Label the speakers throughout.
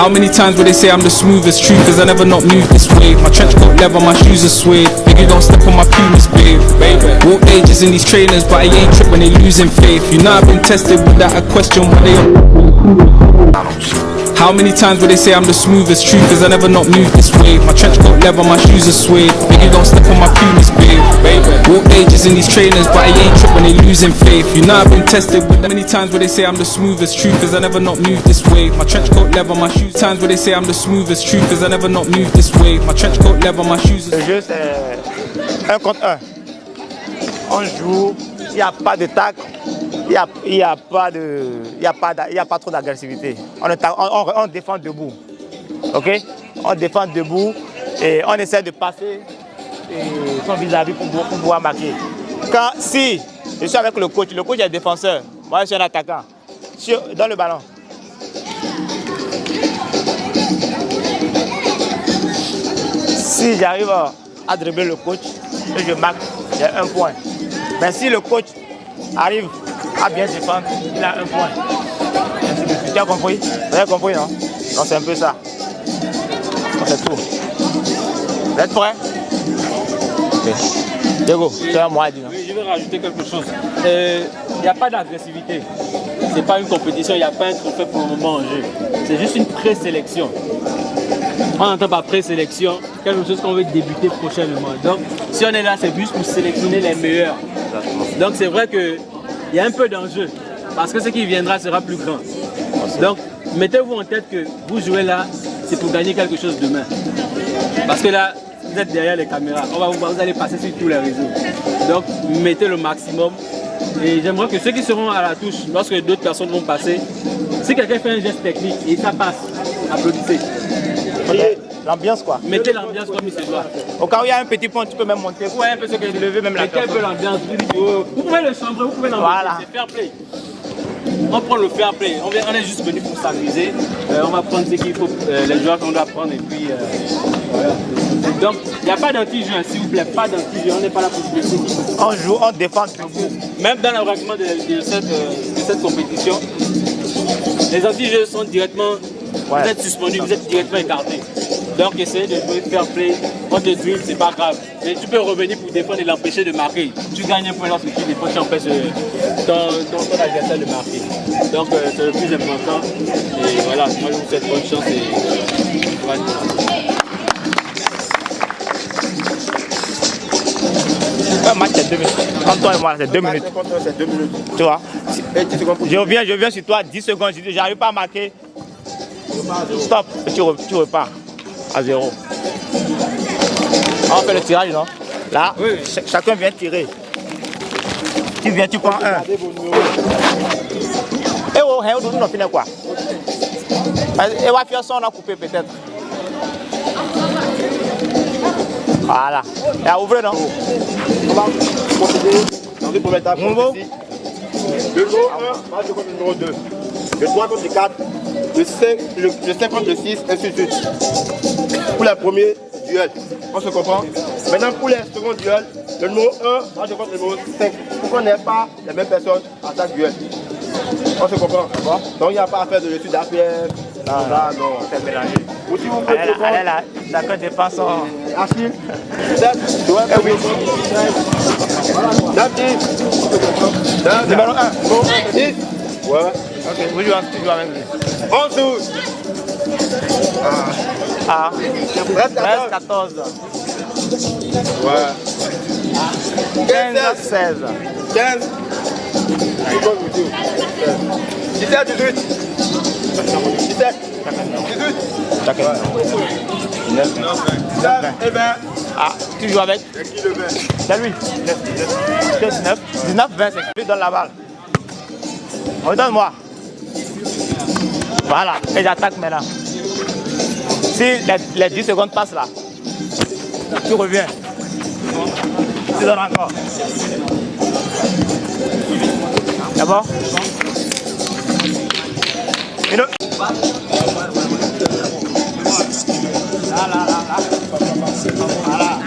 Speaker 1: How many times will they say I'm the smoothest? Truth is I never not moved this way. My trench coat leather, my shoes are suede. Biggie don't step on my pumas, babe. Walk ages in these trainers, but I ain't trip when they losing faith. You know I've been tested without a question what they How many times will they say I'm the smoothest? Truth is I never not moved this way. My trench coat leather, my shoes are suede. Biggie don't step on my pumas, babe. Walk ages in these trainers, but I ain't trip when they losing faith. You know I've been tested with many times where they say I'm the smoothest. Truth is I never not moved this way. My trench coat leather, my shoes. Times where they say I'm the smoothest. Truth is I never not moved this way. My trench coat leather, my shoes.
Speaker 2: Le jeu c'est 1 contre 1. On joue, il n'y a pas de tac, il n'y a pas trop d'agressivité. On défend debout. Ok? On défend debout et on essaie de passer son vis-à-vis pour pouvoir marquer. Si je suis avec le coach est défenseur, moi je suis un attaquant. Dans le ballon. Si j'arrive à dribbler le coach et je marque, j'ai 1 point. Mais si le coach arrive à bien défendre, il a 1 point. Tu as compris? Vous avez compris, non? Donc c'est un peu ça. C'est tout. Vous êtes prêts? Ok. Diego, tu as moi à dire.
Speaker 3: Oui, je vais rajouter quelque chose. Il n'y a pas d'agressivité. Ce n'est pas une compétition, il n'y a pas un trophée pour le moment en jeu. C'est juste une présélection. On entend par présélection quelque chose qu'on veut débuter prochainement. Donc, si on est là, c'est juste pour sélectionner les meilleurs. Donc, c'est vrai qu'il y a un peu d'enjeu. Parce que ce qui viendra sera plus grand. Donc, mettez-vous en tête que vous jouez là, c'est pour gagner quelque chose demain. Parce que là, vous êtes derrière les caméras. Vous allez passer sur tous les réseaux. Donc, mettez le maximum. Et j'aimerais que ceux qui seront à la touche, lorsque d'autres personnes vont passer, si quelqu'un fait un geste technique et ça passe, applaudissez.
Speaker 2: L'ambiance quoi.
Speaker 3: Mettez l'ambiance comme il se doit.
Speaker 2: Au cas où il y a un petit point, tu peux même monter.
Speaker 3: Ouais, un peu ce que je lever même la personne. Mettez un peu l'ambiance. Vous pouvez le chambrer, vous pouvez l'enlever. Voilà. C'est fair play. On prend le fair play. On est juste venu pour s'amuser. On va prendre ce qu'il faut, les joueurs qu'on doit prendre et puis voilà. Donc, il n'y a pas d'anti-jeu, s'il vous plaît, pas d'anti-jeu. On n'est pas là pour se blesser.
Speaker 2: On joue, on défend.
Speaker 3: Même dans le règlement de cette compétition, les anti-jeux sont directement. Ouais. Vous êtes suspendu, vous êtes directement écarté. Donc essayez de jouer fair play, on te drill, c'est pas grave. Mais tu peux revenir pour défendre et l'empêcher de marquer. Tu gagnes un point lorsque tu défends, tu empêches ton adversaire de marquer. Donc c'est le plus important. Et voilà, moi je vous souhaite bonne chance et voilà.
Speaker 2: Un match c'est 2 minutes. Entre toi et moi c'est 2 minutes.
Speaker 4: C'est 2 minutes.
Speaker 2: Tu vois? Je viens sur toi 10 secondes, j'arrive pas à marquer. Stop, tu repars à 0. On fait le tirage, non? Là, oui. Chacun vient tirer. Tu viens, tu prends un. Et oh, nous on finit quoi? Et on va faire ça, on a coupé peut-être. Voilà. Et à ouvrir, non?
Speaker 4: On va procéder dans une première étape. Le numéro 1 match contre le numéro 2. Le 3 contre le 4. Le 5 contre le 6, ainsi de suite. Pour le premier duel, on se comprend. Maintenant, pour les seconds duels, le numéro 1 match contre le numéro 5. Pour qu'on n'ait pas les mêmes personnes à chaque duel. On se comprend. Donc, il n'y a pas à faire de l'étude d'APF. Non, c'est mélangé.
Speaker 2: Allez là, chacun défend son.
Speaker 4: Achille, 7, et 8.
Speaker 2: Numéro 1.
Speaker 4: 10. Ouais.
Speaker 2: Ok, vous jouez avec lui.
Speaker 4: 11, 12.
Speaker 2: Ah. 13, 14.
Speaker 4: Ouais.
Speaker 2: 15, 16.
Speaker 4: 15. 17, 18. 17. 18. 19 et 20.
Speaker 2: Ah, tu joues avec?
Speaker 4: C'est qui le 20?
Speaker 2: C'est lui. 19. 19, 20, c'est lui donne la balle. Redonne-moi. Voilà, et j'attaque maintenant. Si les 10 secondes passent là, tu reviens. Tu donnes encore. C'est bon? Une autre. Là. Voilà.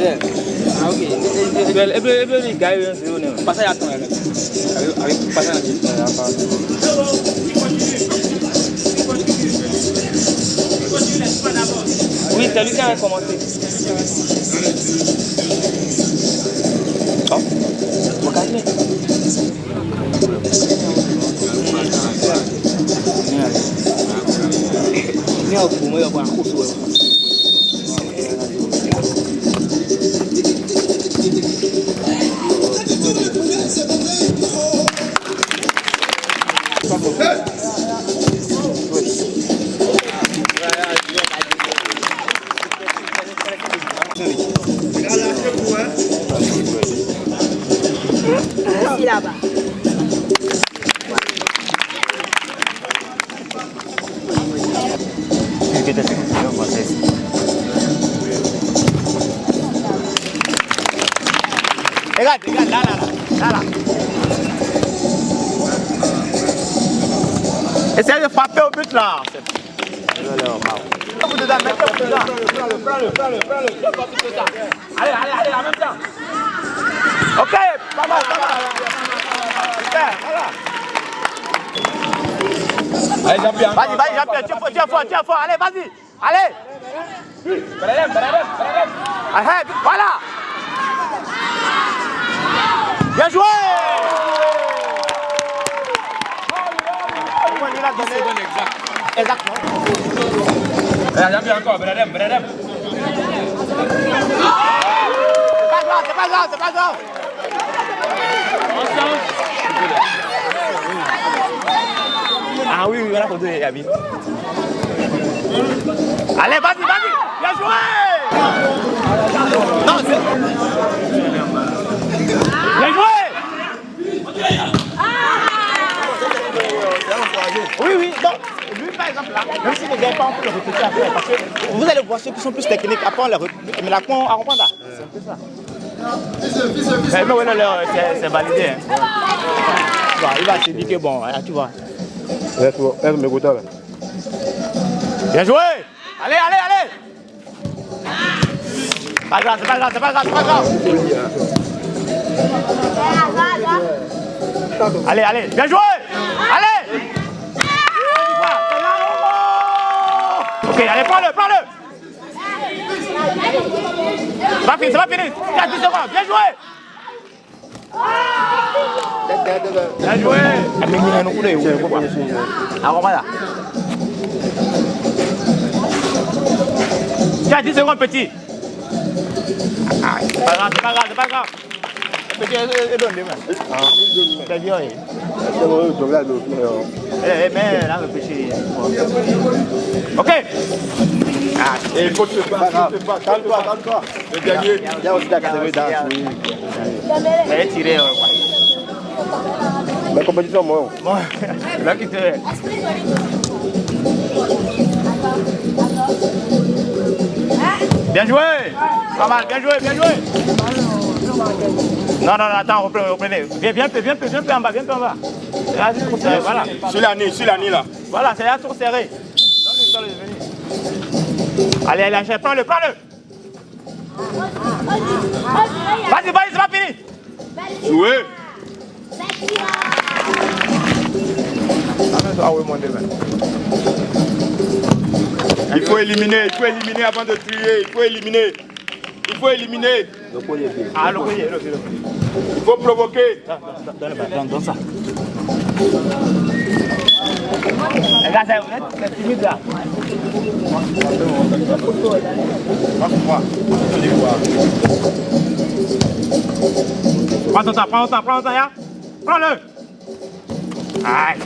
Speaker 3: Ah, ok. Les gars, ils passent à ton avec passez à oui, c'est lui qui a commencé. Oh, mon casier.
Speaker 5: Là-bas.
Speaker 2: Regarde, là. Essayez de frapper au but là. Mettez-vous dedans. Prends-le. Allez, en même temps. Ok, pas mal. Super, voilà.
Speaker 3: Allez, Jean-Pierre.
Speaker 2: Vas-y, Jean-Pierre, tiens fort. Allez, vas-y. Allez. Allez, voilà. Bien joué. Exactement.
Speaker 3: Allez, Jean-Pierre encore, Benadem.
Speaker 2: C'est pas grave. Ah oui, voilà pour deux, Yabi. Allez, vas-y, bien joué. Non, c'est... Bien joué. Oui, non. Lui, par exemple, là, même s'il ne gagne pas, on peut le répéter après. Parce que vous allez voir ceux qui sont plus techniques, après on les répète. Mais là, on à reprendre là. C'est un peu ça. Mais ouais, c'est validé. Hein. Bon, il va se dire que bon, tu vois. Bien joué. Allez. Pas grave, c'est pas grave. Allez, bien joué. Allez. Ok, allez, prends-le. C'est pas fini. 4 secondes, bien joué. Bien joué. Tiens, 10 secondes, petit. C'est pas grave. Petit, c'est bien. Mais là, le petit. Ok.
Speaker 4: Et il faut te battre, calme-toi. Le dernier. Il y a aussi la catégorie d'âge.
Speaker 2: Elle est tirée.
Speaker 4: La compétition, moi.
Speaker 2: Là qui te. Bien joué. Pas mal, bien joué. Non, attends, reprenez. Viens peu en bas. Là, c'est trop serré, voilà.
Speaker 4: Sur la nez, là.
Speaker 2: Voilà, c'est là trop serré. Donne-lui le temps de venir. Allez, achète, prends-le. Vas-y, c'est pas fini.
Speaker 4: Jouez. Il faut éliminer avant de trier. Il faut éliminer.
Speaker 2: Ah, le collier.
Speaker 4: Il faut provoquer.
Speaker 2: Donne ça. Regarde, c'est timide là. Prends ton temps, ya. Prends-le. Aïe.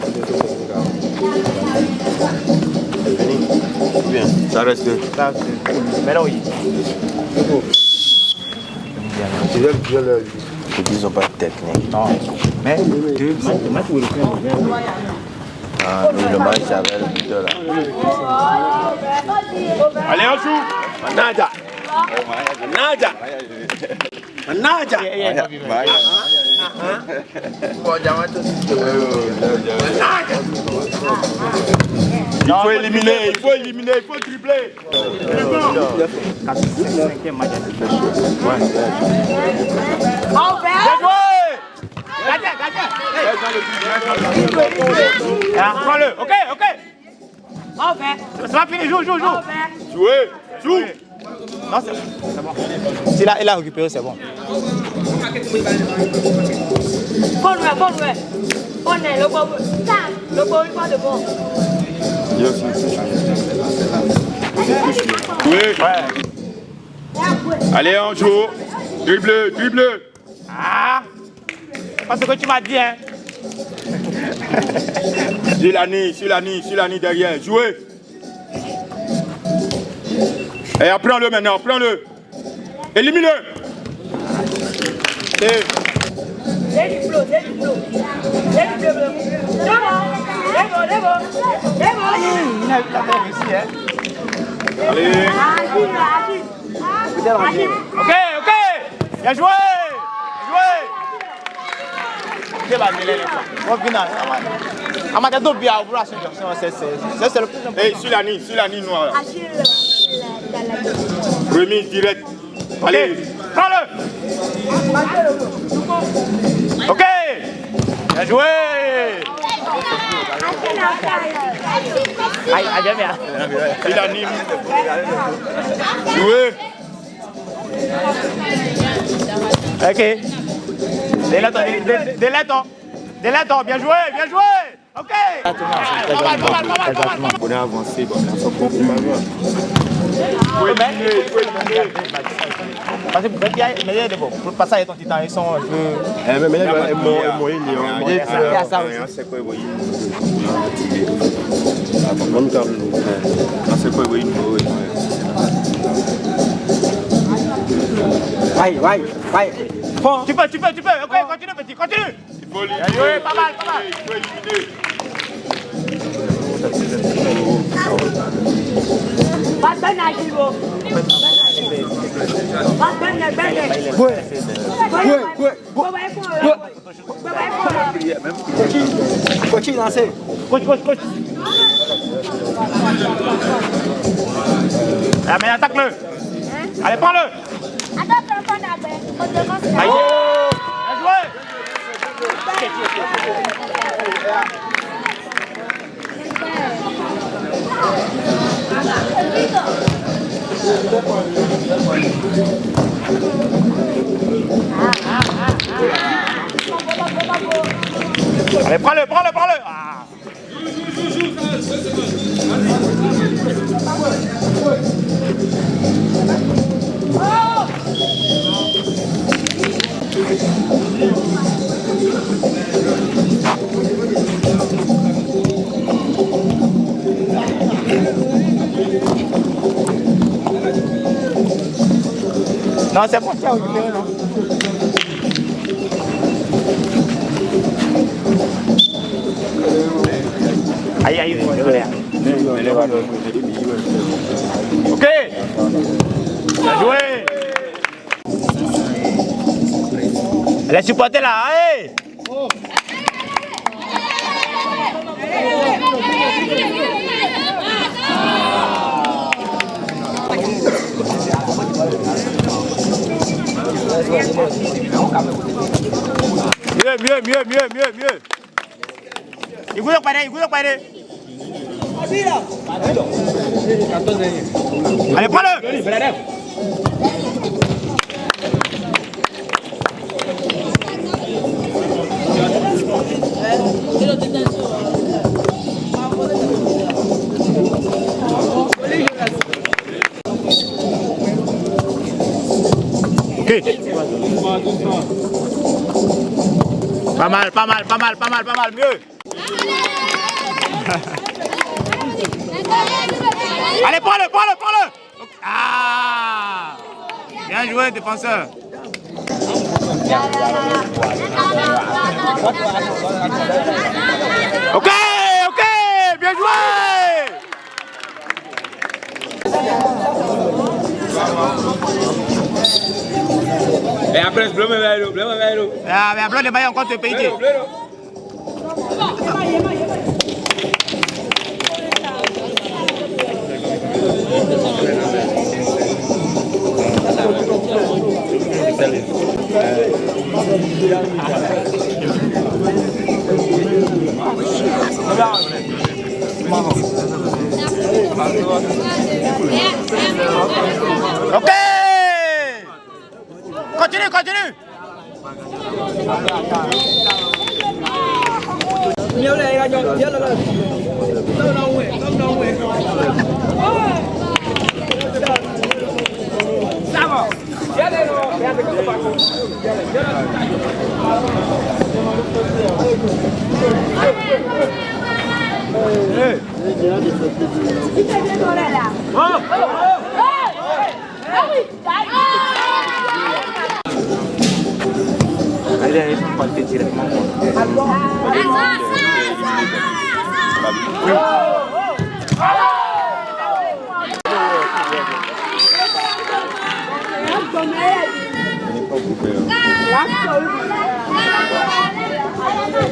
Speaker 4: Bien, ça reste.
Speaker 2: Mais là, oui.
Speaker 4: Ils n'ont pas de technique.
Speaker 2: Non. Mais deux matchs où le
Speaker 4: le match avec le buteur là.
Speaker 2: allez, on joue.
Speaker 4: Manaja. Il faut éliminer, il faut dribbler.
Speaker 2: Bien joué. Gardien. Prends-le. Ok. C'est pas fini, joue.
Speaker 4: Jouez. Joue.
Speaker 2: Non, c'est bon. S'il a récupéré, c'est bon.
Speaker 4: Jouez. Allez, on joue. Dribble.
Speaker 2: Ah, parce que tu m'as dit, hein.
Speaker 4: Sur la nuit derrière. Jouez. Et prends-le maintenant, prends-le. Élimine-le. Et... Allez.
Speaker 2: Ok. Bien joué. Au final, c'est le plus important.
Speaker 4: Hey, sur la nuit noire. Remise direct. Allez.
Speaker 2: Prends-le. Ok. Bien joué.
Speaker 4: Sur la nuit. Jouez.
Speaker 2: Ok. Délaton, bien joué. Ok. Pas mal.
Speaker 4: On est avancé, bon, on s'en compte pas.
Speaker 2: Parce que pour passer à ton titan, ils sont un peu.
Speaker 3: Vai.
Speaker 2: Tu peux. Ok, continue, petit, continue. Bien joué, pas mal.
Speaker 4: Il faut éliminer.
Speaker 3: Coach lancé.
Speaker 2: Coach. Ah, mais attaque-le. Allez, prends-le. Bien joué. Allez, prends-le. Ah. Non, c'est bon, tu as récupéré, non? Aïe, désolé. Ok. Bien joué. Les supporters là, allez. Mieux. Igual pareil. Allez, prends-le. Ok. Pas mal, mieux. Allez, prends-le. Ah, bien joué, défenseur. Ok, bien joué.
Speaker 4: Et après, bleu,
Speaker 2: Ah, mais après, le bail encore te payer. Ok. Continue, continue.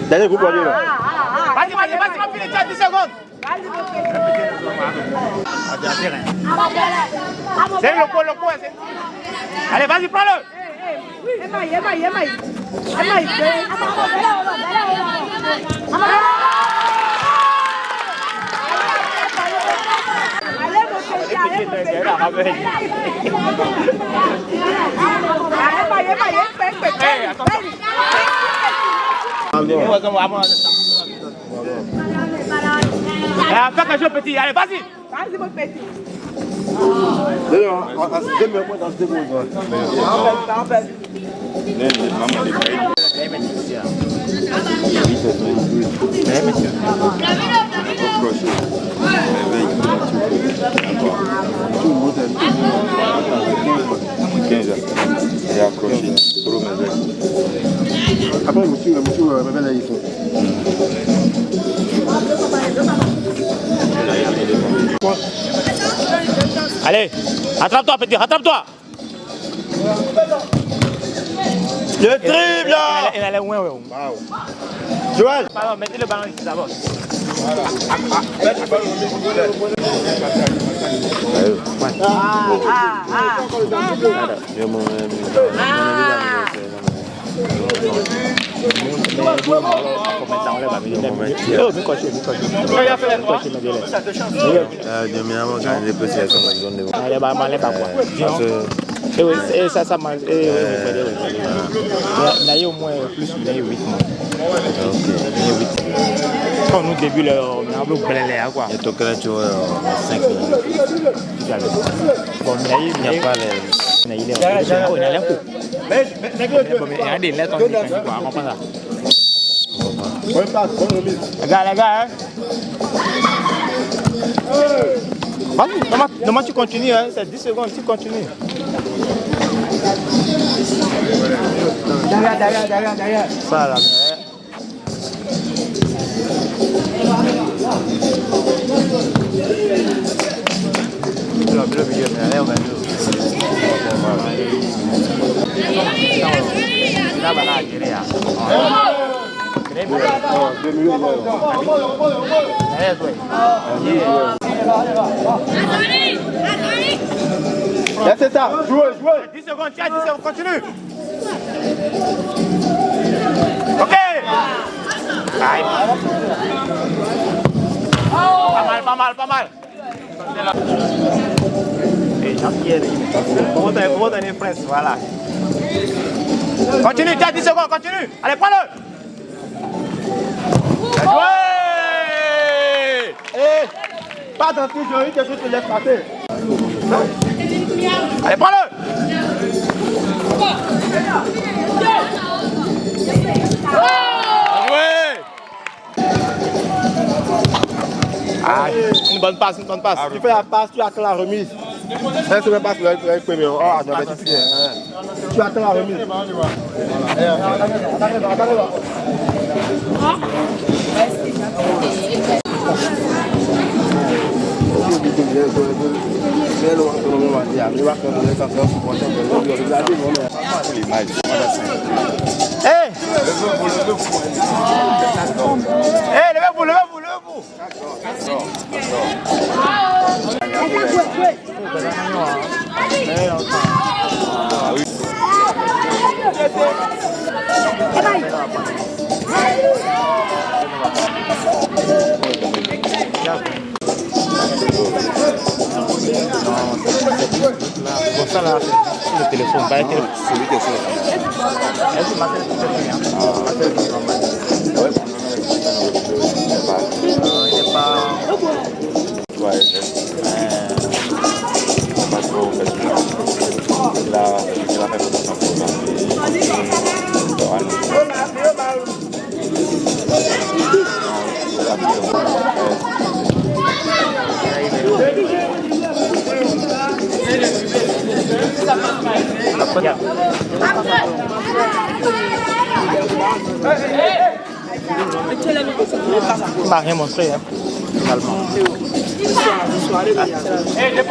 Speaker 4: Dernier groupe, là.
Speaker 2: Vas-y, finis, tu as 10 secondes. C'est le pot. Allez, vas-y, prends-le. Fais quelque chose petit, allez, vas-y.
Speaker 5: Vas-y, mon petit.
Speaker 4: Et accroché. Après, le monsieur, là, ils sont.
Speaker 2: Allez, rattrape-toi, petit, rattrape-toi.
Speaker 4: Le dribble là.
Speaker 2: Il allait loin, ouais.
Speaker 4: Joël.
Speaker 2: Pardon, mettez le ballon ici d'abord. Et ça m'a. Il y a au moins plus de 8 mois. Quand nous débutons, on a un peu de quoi.
Speaker 6: Et toi, tu vois, 5 minutes.
Speaker 2: Bon, il n'y a pas les. Il a l'air fou. Mais il y a des lettres en disant quoi, on comprend ça.
Speaker 4: Bonne passe, bonne remise.
Speaker 2: Les gars, hein. Vas-y, normalement tu continues, hein. C'est 10 secondes, tu continues. Derrière. Ça là, mais. Le milieu, mais allez, on va nous. Là, voilà,
Speaker 4: C'est ça, jouez.
Speaker 2: 10 secondes, tiens, 10 secondes, continue. Ok. Pas mal. Et Jean-Pierre, comment donner presse, voilà. Continue, tiens, 10 secondes, continue. Allez, prends-le.
Speaker 4: Pas dans tout, j'ai eu quelque chose qui te laisse passer.
Speaker 2: Allez, prends-le. Une bonne passe.
Speaker 4: Tu fais la passe, tu attends la remise. Ça, c'est la passe pour le premier. Ah, non, mais tu attends la remise.
Speaker 2: Levez-vous. Bon, ça là, c'est le téléphone, pas le téléphone.
Speaker 4: Celui qui est sur le
Speaker 2: Est-ce que ma télé il n'est pas...
Speaker 4: Ouais, pas trop facile. Là, c'est la révolution pour
Speaker 2: Il m'a rien montré, hein, finalement.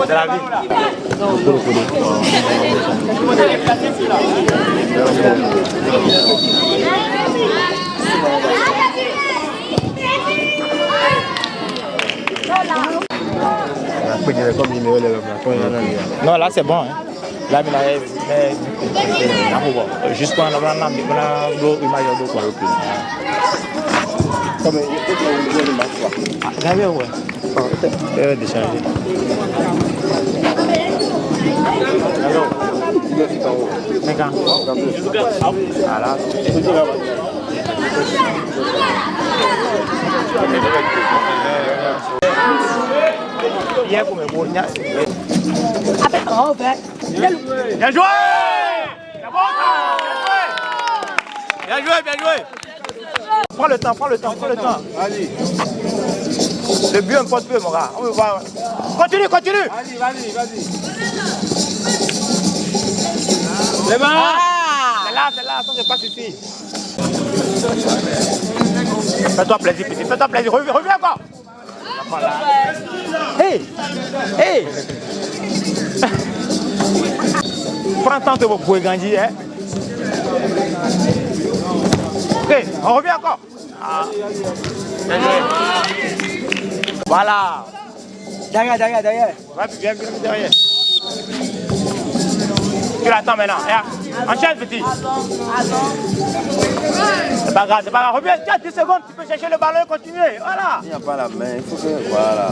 Speaker 2: De la vie. Non, là c'est bon. Hein. Là, juste quand on a l'eau, il m'a dit quoi.
Speaker 4: Comme il y a des matchs.
Speaker 2: J'avais, ouais. Déchargé. Alors, 5 ans. Voilà. Hier pour me voir. Bien joué! Bien joué, bien joué! Prends le temps, prends le temps, prends le temps.
Speaker 4: Allez.
Speaker 2: Le but importe peu, mon gars. On veut voir. Continue, continue!
Speaker 4: Vas-y.
Speaker 2: C'est bon! C'est là, ça se passe ici. Fais-toi plaisir, petit, fais-toi plaisir. Reviens encore! Hey! Prends temps que vous pouvez grandir, hein? Ok, on revient encore. Bien joué. Voilà. Derrière. Ouais, bien derrière. Tu l'attends maintenant. Enchaîne, petit. C'est pas grave. Reviens, tiens, 10 secondes, tu peux chercher le ballon et continuer. Voilà.
Speaker 4: Il n'y a pas la main, il faut que... Voilà.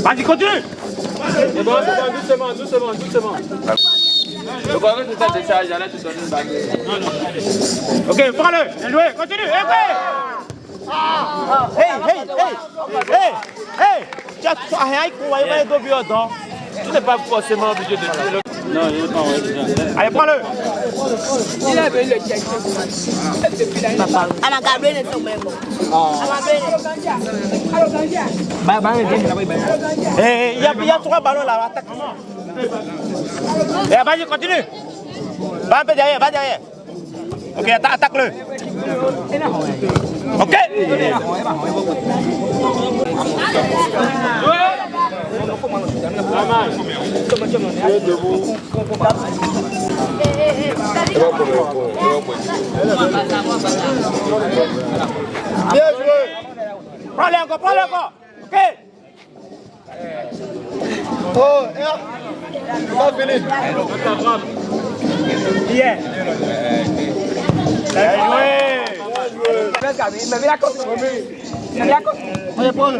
Speaker 2: Vas-y, continue.
Speaker 3: C'est bon, doucement. Le ballon c'est ça décharge, j'allais te donner une balle.
Speaker 2: Ok, prends-le. Bien joué, continue. Hey. Tu as rien à dire. Tu n'es pas forcément obligé de tuer le...
Speaker 3: Non, il n'est pas en
Speaker 2: Allez, prends-le.
Speaker 5: Il avait le check. Ama Gabriel est tombé.
Speaker 2: Il y a 3 ballons là, attaque-moi. Vas-y, continue. Va un peu derrière, va derrière. Ok, attaque-le. Ok.
Speaker 4: Bien joué.
Speaker 2: Prends-le encore. Ok.
Speaker 4: Oh, pas fini.
Speaker 2: Bien. Bien joué. Prends-le.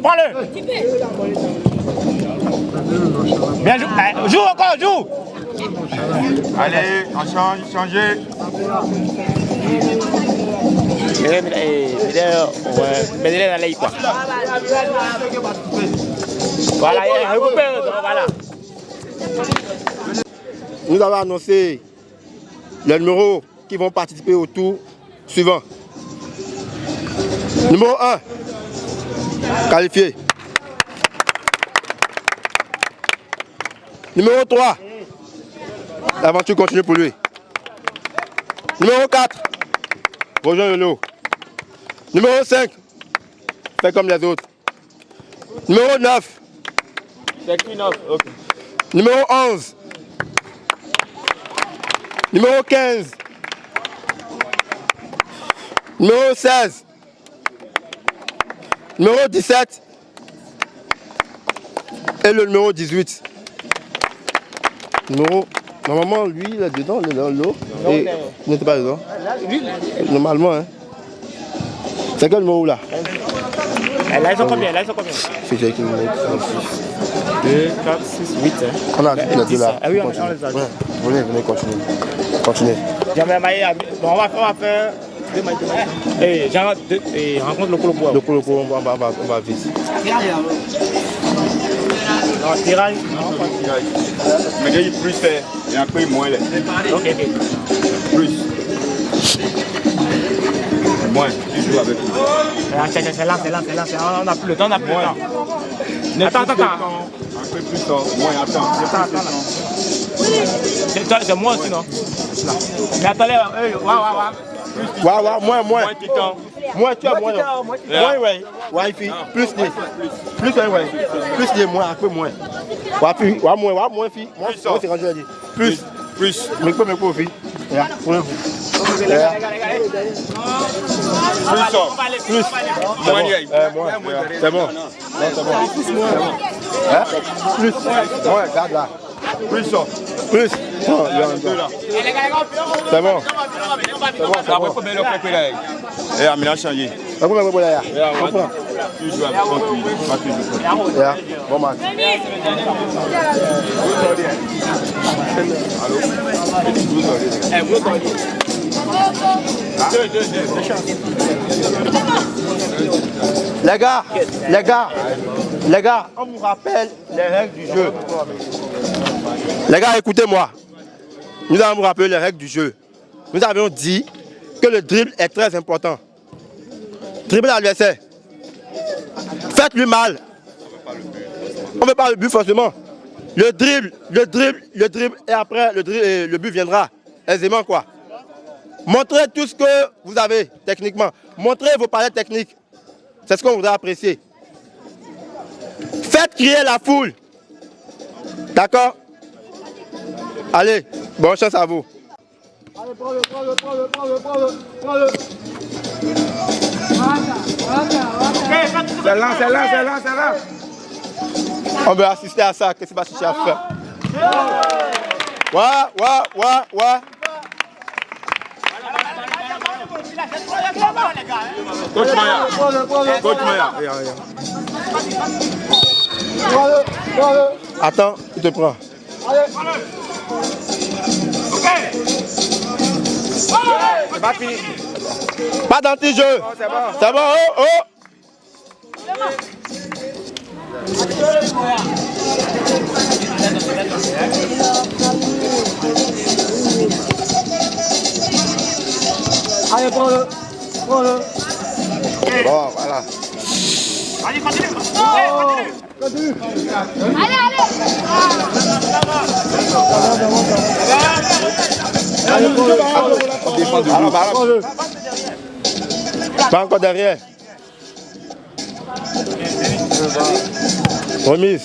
Speaker 2: Prends-le. Bien joué. Joue encore, joue.
Speaker 4: Allez, on change, changez.
Speaker 2: Voilà, voilà.
Speaker 4: Nous avons annoncé les numéros qui vont participer au tour suivant. Numéro 1, qualifié. Numéro 3, l'aventure continue pour lui. Numéro 4, rejoins le lot. Numéro 5, fait comme les autres. Numéro 9,
Speaker 3: C'est clean off.
Speaker 4: Ok. Numéro 11. Numéro 15. Numéro 16. Numéro 17. Et le numéro 18. Normalement, lui, il est dedans, il est dans l'eau. Et il n'était pas dedans. Normalement, hein. C'est quel numéro là?
Speaker 2: Là, ils sont combien?
Speaker 4: C'est qui numéro
Speaker 2: 2, 4, 6, 8.
Speaker 4: On a les deux là.
Speaker 2: Ah oui, on les a.
Speaker 4: Venez, continuez.
Speaker 2: Bon, on va faire 2 mailles. Et genre, et rencontre le Colo.
Speaker 4: Le Colo, on va vite.
Speaker 2: Non, tirage.
Speaker 7: Mais il y a plus et après moins.
Speaker 2: Ok.
Speaker 7: Plus. Moins, tu joues avec lui.
Speaker 2: C'est là. On n'a plus le temps, Attends.
Speaker 7: Après plus tard, moins attends.
Speaker 2: C'est moi aussi, non? Mais attendez,
Speaker 4: Moins. Moins, tu as moins.
Speaker 7: Yeah.
Speaker 4: Moins, Wi-Fi. Plus les. Plus les moins, après moins. Moins, fille. Moi, c'est quand je dis. Plus. Mais quoi, fille? Plus. Moins. C'est bon. Plus. Ouais, regarde là. Plus. Non, c'est bon.
Speaker 7: Et Amina a changé.
Speaker 4: Tu joues avec bon match. Les gars, on vous rappelle les règles du jeu. Les gars, écoutez-moi. Nous allons vous rappeler les règles du jeu. Nous avions dit que le dribble est très important. Dribble l'adversaire. Faites-lui mal. On ne veut pas le but forcément. Le dribble, et après le but viendra aisément quoi. Montrez tout ce que vous avez techniquement. Montrez vos palettes techniques. C'est ce qu'on voudrait apprécier. Faites crier la foule. D'accord? Allez, bonne chance à vous. Allez, prends-le.
Speaker 7: C'est là.
Speaker 4: On veut assister à ça. Qu'est-ce que va chercher à faire? Ouais.
Speaker 7: Coach Maya.
Speaker 4: Attends, il te prend.
Speaker 2: C'est pas fini.
Speaker 4: Pas d'anti-jeu. C'est bon. Oh.
Speaker 2: Allez, prends-le.
Speaker 4: Bon, voilà.
Speaker 2: Allez, continue.
Speaker 4: Allez. Pas encore derrière. Remise.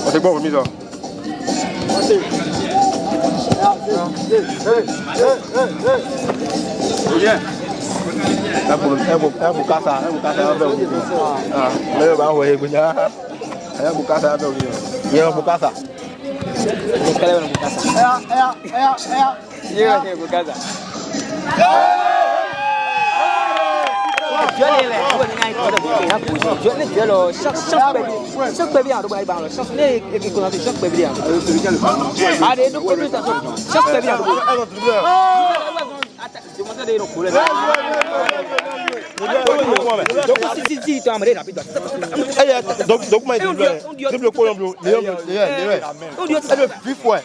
Speaker 4: On t'est quoi remise là? Donc, comment il dribble le colombo? Le vif, ouais.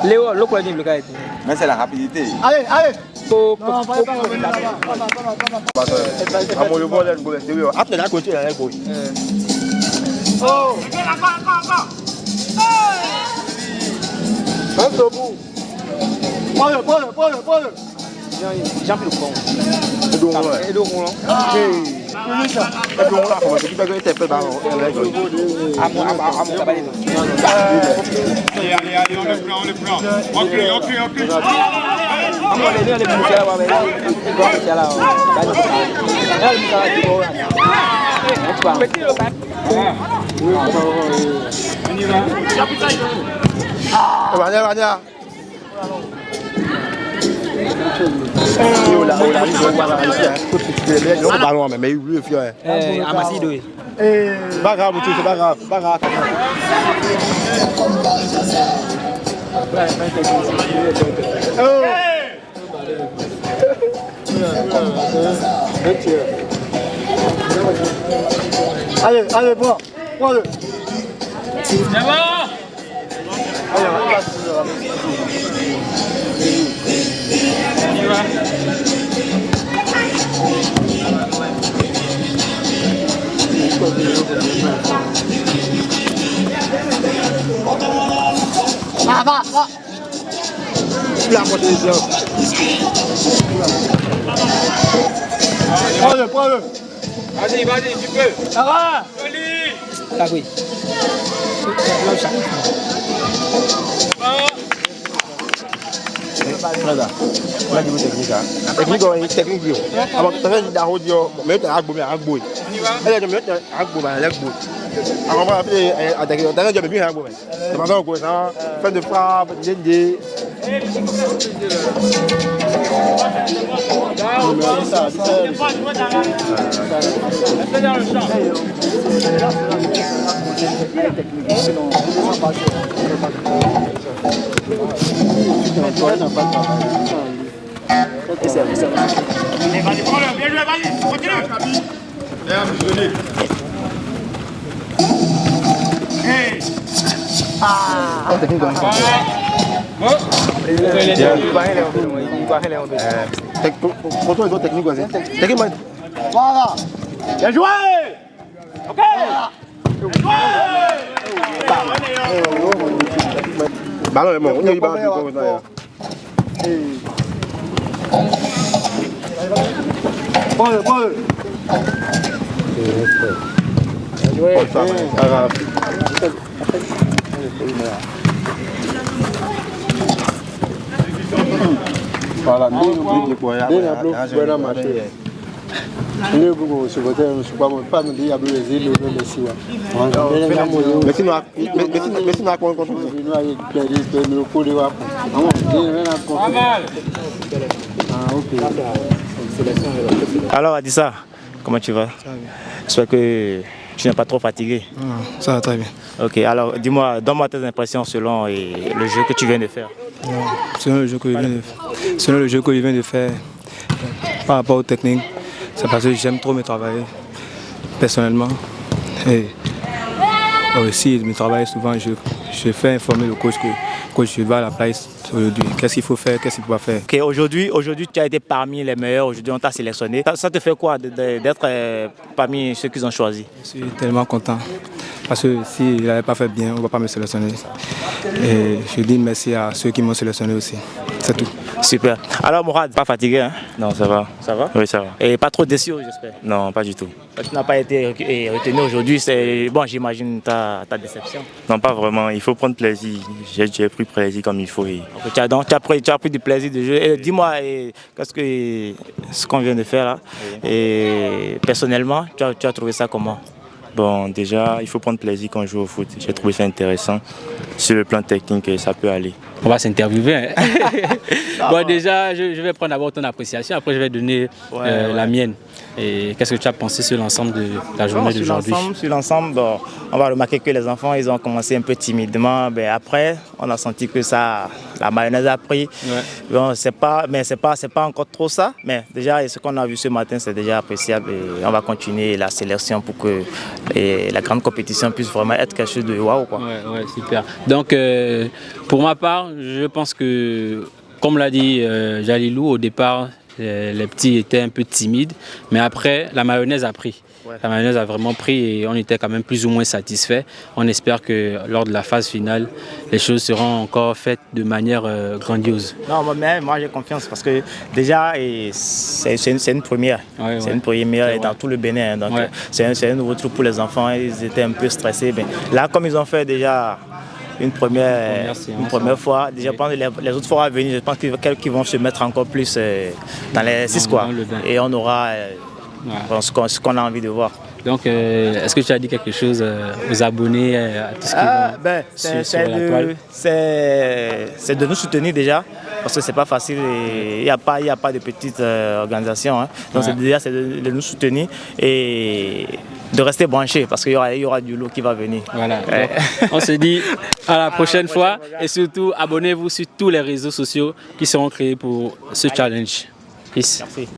Speaker 3: Léo, le quoi dit le gars?
Speaker 7: Mais c'est la rapidité.
Speaker 2: Allez.
Speaker 4: Reste au bout. Prends-le.
Speaker 2: J'ai pris le con.
Speaker 4: Et donc, on
Speaker 2: C'est pas grave, c'est pas grave. Allez, prends-le.
Speaker 3: C'est bon.
Speaker 2: Va. La motivation. Prends-le.
Speaker 3: Vas-y, tu peux.
Speaker 2: Ça va.
Speaker 5: Ah oui.
Speaker 4: Voilà. Bien joué. Ok. Ballon est bon. On y va. Prends-le. Voilà,
Speaker 2: Alors Adissa, comment tu vas? J'espère que tu n'es pas trop fatigué.
Speaker 1: Ça va très bien.
Speaker 2: Ok, alors dis-moi, donne-moi tes impressions selon le jeu que tu viens de faire.
Speaker 1: Selon le jeu que je viens de faire, par rapport aux techniques, c'est parce que j'aime trop me travailler personnellement. Et aussi, me travailler souvent, je fais informer le coach que je vais à la place aujourd'hui. Qu'est-ce qu'il faut faire, qu'est-ce qu'il ne faut pas faire.
Speaker 2: Ok, aujourd'hui, tu as été parmi les meilleurs, aujourd'hui on t'a sélectionné. Ça te fait quoi d'être parmi ceux qu'ils ont choisis?
Speaker 1: Je suis tellement content parce que s'il n'avait pas fait bien, on ne va pas me sélectionner. Et je dis merci à ceux qui m'ont sélectionné aussi. C'est tout.
Speaker 2: Super. Alors Mourad, pas fatigué hein?
Speaker 6: Non, ça va.
Speaker 2: Ça va?
Speaker 6: Oui, ça va.
Speaker 2: Et pas trop déçu, j'espère?
Speaker 6: Non, pas du tout.
Speaker 2: Tu n'as pas été retenu aujourd'hui, bon, j'imagine ta déception.
Speaker 6: Non, pas vraiment. Il faut prendre plaisir. J'ai pris plaisir comme il faut.
Speaker 2: Okay, tu as pris du plaisir de jouer. Dis-moi, ce qu'on vient de faire là, et personnellement, tu as trouvé ça comment?
Speaker 6: Bon, déjà, il faut prendre plaisir quand on joue au foot. J'ai trouvé ça intéressant. Sur le plan technique, ça peut aller.
Speaker 3: On va s'interviewer. Hein. Bon, déjà, je vais prendre d'abord ton appréciation. Après, je vais donner la mienne. Et qu'est-ce que tu as pensé sur l'ensemble de la journée d'aujourd'hui?
Speaker 2: Sur l'ensemble, bon, on va remarquer que les enfants, ils ont commencé un peu timidement. Ben, après, on a senti que la mayonnaise a pris. Ouais. Bon, c'est pas encore trop ça. Mais déjà, ce qu'on a vu ce matin, c'est déjà appréciable. Et on va continuer la sélection pour que la grande compétition puisse vraiment être quelque chose de waouh.
Speaker 3: Ouais, super. Donc, pour ma part, je pense que, comme l'a dit Jalilou, au départ, Les petits étaient un peu timides, mais après, la mayonnaise a pris. Ouais. La mayonnaise a vraiment pris et on était quand même plus ou moins satisfaits. On espère que lors de la phase finale, les choses seront encore faites de manière grandiose.
Speaker 2: Non, mais moi j'ai confiance parce que déjà c'est une première. Ouais, c'est une première dans tout le Bénin. Donc c'est un nouveau truc pour les enfants. Ils étaient un peu stressés. Mais là, comme ils ont fait déjà une première fois, déjà pendant les autres fois à venir, je pense qu'ils vont se mettre encore plus dans les 6 quoi. Et on aura ce qu'on a envie de voir.
Speaker 3: Donc, est-ce que tu as dit quelque chose aux abonnés, à tout ce qui vont sur la toile?
Speaker 2: C'est de nous soutenir déjà, parce que c'est pas facile et il n'y a pas de petite organisation. Hein. Donc c'est de nous soutenir et de rester branchés, parce qu'il y aura du lot qui va venir.
Speaker 3: Voilà. Donc, on se dit à la prochaine fois et surtout abonnez-vous sur tous les réseaux sociaux qui seront créés pour ce challenge. Peace.
Speaker 2: Merci.